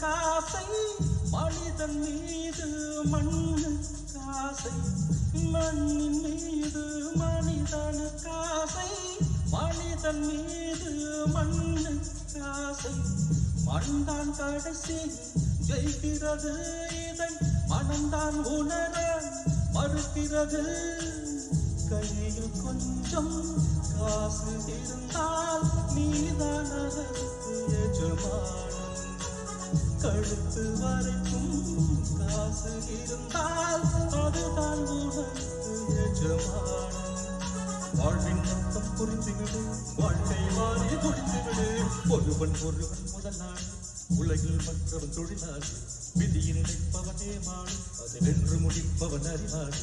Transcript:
காசை மனிதன் மீது மண்ணு காசை மண்ணின் மீது மனிதன் காசை மனிதன் மீது மண்ணு காசை மண்தான் கடைசி ஜெயிக்கிறது இதை மனம்தான் உணர மறுக்கிறது கையில் கொஞ்சம் காசு இருந்தால் நீதான் அதற்கு எஜமானம் கழுத்து வரைக்கும் காசு இருந்தால் அதுதான் உனக்கு எஜமானம் வாழ்வின் அர்த்தம் புரிந்துவிடு வாழ்க்கை மாறி முடித்துவிடு ஒருவன் முதலாளி உலகில் மற்றவன் தொழிலாளி விதியை நினைப்பவனே மாடு அதை வென்று முடிப்பவன் அறிவாளி